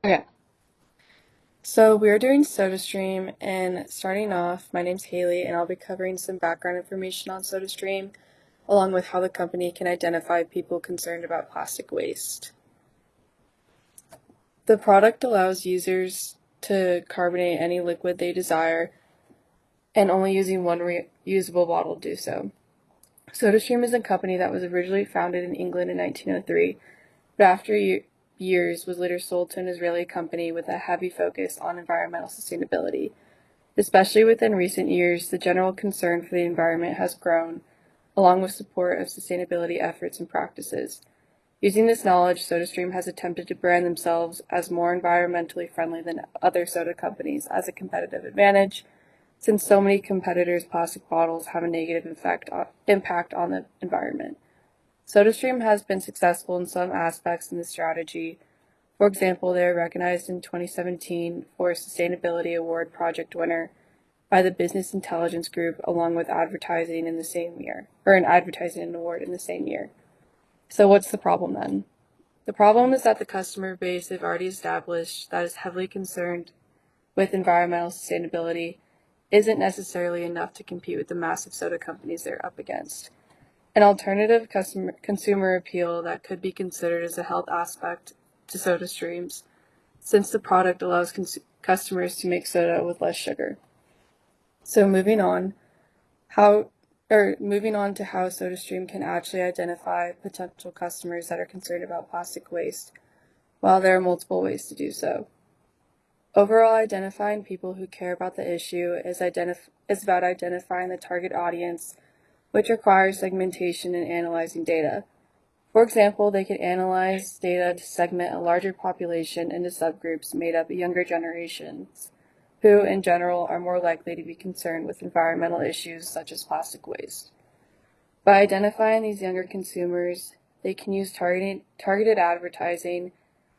Okay, so we're doing SodaStream, and starting off, my name's Haley, and I'll be covering some background information on SodaStream, along with how the company can identify people concerned about plastic waste. The product allows users to carbonate any liquid they desire, and only using one reusable bottle to do so. SodaStream is a company that was originally founded in England in 1903, but after years was later sold to an Israeli company with a heavy focus on environmental sustainability. Especially within recent years, the general concern for the environment has grown, along with support of sustainability efforts and practices. Using this knowledge, SodaStream has attempted to brand themselves as more environmentally friendly than other soda companies as a competitive advantage, since so many competitors' plastic bottles have a negative impact on the environment. SodaStream has been successful in some aspects in this strategy. For example, they were recognized in 2017 for a Sustainability Award Project winner by the Business Intelligence Group, along with advertising in the same year, or an advertising award in the same year. So what's the problem then? The problem is that the customer base they've already established that is heavily concerned with environmental sustainability isn't necessarily enough to compete with the massive soda companies they're up against. An alternative consumer appeal that could be considered as a health aspect to soda streams, since the product allows customers to make soda with less sugar. So moving on to how SodaStream can actually identify potential customers that are concerned about plastic waste, while there are multiple ways to do so. Overall, identifying people who care about the issue is about identifying the target audience, which requires segmentation and analyzing data. For example, they could analyze data to segment a larger population into subgroups made up of younger generations, who in general are more likely to be concerned with environmental issues such as plastic waste. By identifying these younger consumers, they can use targeted advertising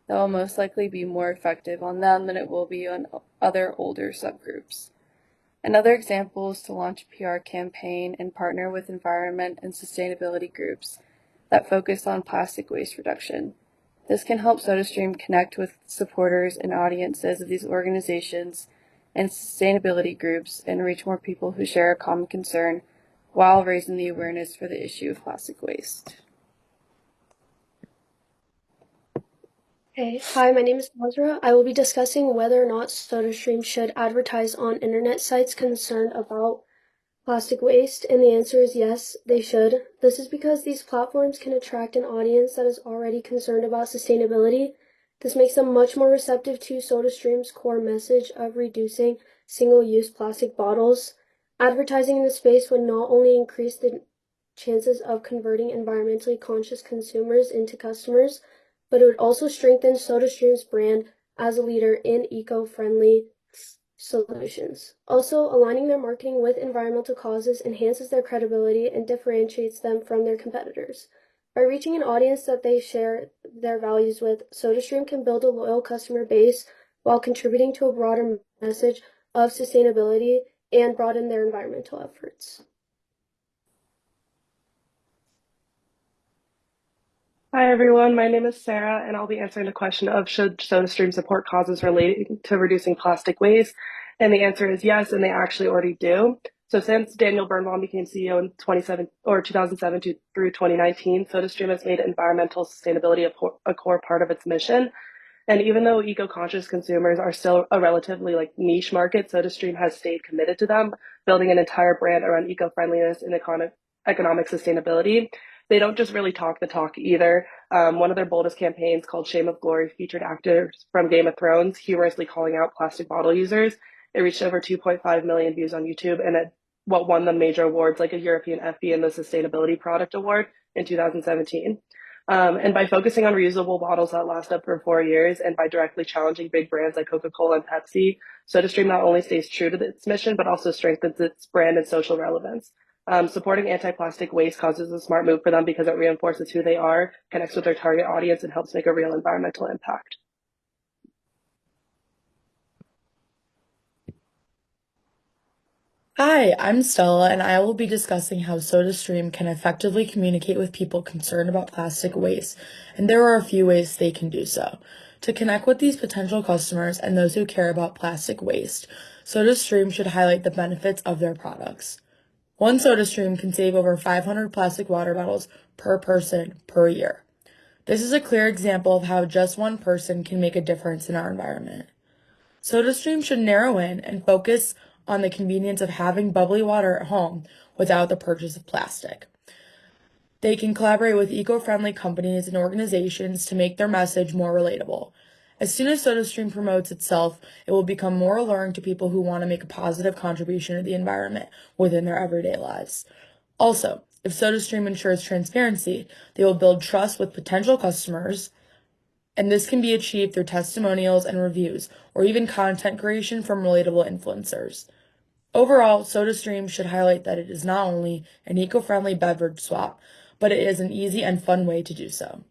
that will most likely be more effective on them than it will be on other older subgroups. Another example is to launch a PR campaign and partner with environment and sustainability groups that focus on plastic waste reduction. This can help SodaStream connect with supporters and audiences of these organizations and sustainability groups and reach more people who share a common concern while raising the awareness for the issue of plastic waste. Hey, hi, my name is Nazra. I will be discussing whether or not SodaStream should advertise on internet sites concerned about plastic waste, and the answer is yes, they should. This is because these platforms can attract an audience that is already concerned about sustainability. This makes them much more receptive to SodaStream's core message of reducing single-use plastic bottles. Advertising in the space would not only increase the chances of converting environmentally conscious consumers into customers, but it would also strengthen SodaStream's brand as a leader in eco-friendly solutions. Also, aligning their marketing with environmental causes enhances their credibility and differentiates them from their competitors. By reaching an audience that they share their values with, SodaStream can build a loyal customer base while contributing to a broader message of sustainability and broaden their environmental efforts. Hi everyone, my name is Sarah, and I'll be answering the question of should SodaStream support causes relating to reducing plastic waste? And the answer is yes, and they actually already do. So since Daniel Birnbaum became CEO in 2007 through 2019, SodaStream has made environmental sustainability a core part of its mission. And even though eco-conscious consumers are still a relatively niche market, SodaStream has stayed committed to them, building an entire brand around eco-friendliness and economic sustainability. They don't just really talk the talk either. One of their boldest campaigns, called Shame of Glory, featured actors from Game of Thrones humorously calling out plastic bottle users. It reached over 2.5 million views on YouTube, and what won them major awards like a European FB and the Sustainability Product Award in 2017. And by focusing on reusable bottles that last up for 4 years, and by directly challenging big brands like Coca-Cola and Pepsi, SodaStream not only stays true to its mission, but also strengthens its brand and social relevance. Supporting anti-plastic waste causes a smart move for them because it reinforces who they are, connects with their target audience, and helps make a real environmental impact. Hi, I'm Stella, and I will be discussing how SodaStream can effectively communicate with people concerned about plastic waste, and there are a few ways they can do so. To connect with these potential customers and those who care about plastic waste, SodaStream should highlight the benefits of their products. One SodaStream can save over 500 plastic water bottles per person per year. This is a clear example of how just one person can make a difference in our environment. SodaStream should narrow in and focus on the convenience of having bubbly water at home without the purchase of plastic. They can collaborate with eco-friendly companies and organizations to make their message more relatable. As soon as SodaStream promotes itself, it will become more alluring to people who want to make a positive contribution to the environment within their everyday lives. Also, if SodaStream ensures transparency, they will build trust with potential customers, and this can be achieved through testimonials and reviews, or even content creation from relatable influencers. Overall, SodaStream should highlight that it is not only an eco-friendly beverage swap, but it is an easy and fun way to do so.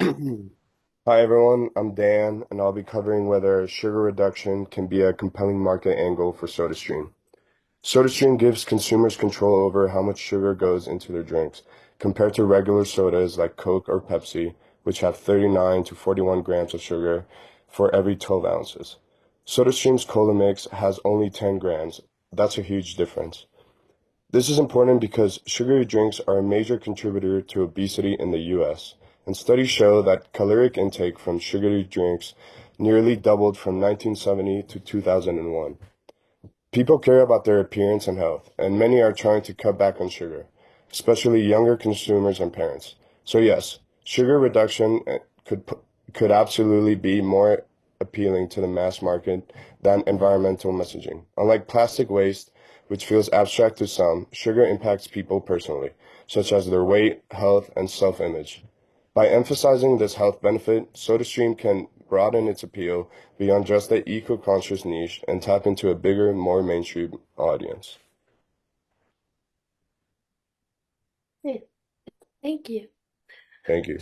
Hi everyone, I'm Dan, and I'll be covering whether sugar reduction can be a compelling market angle for SodaStream. SodaStream gives consumers control over how much sugar goes into their drinks, compared to regular sodas like Coke or Pepsi, which have 39 to 41 grams of sugar for every 12 ounces. SodaStream's cola mix has only 10 grams. That's a huge difference. This is important because sugary drinks are a major contributor to obesity in the US, and studies show that caloric intake from sugary drinks nearly doubled from 1970 to 2001. People care about their appearance and health, and many are trying to cut back on sugar, especially younger consumers and parents. So yes, sugar reduction could absolutely be more appealing to the mass market than environmental messaging. Unlike plastic waste, which feels abstract to some, sugar impacts people personally, such as their weight, health, and self-image. By emphasizing this health benefit, SodaStream can broaden its appeal beyond just the eco-conscious niche and tap into a bigger, more mainstream audience. Thank you. Thank you.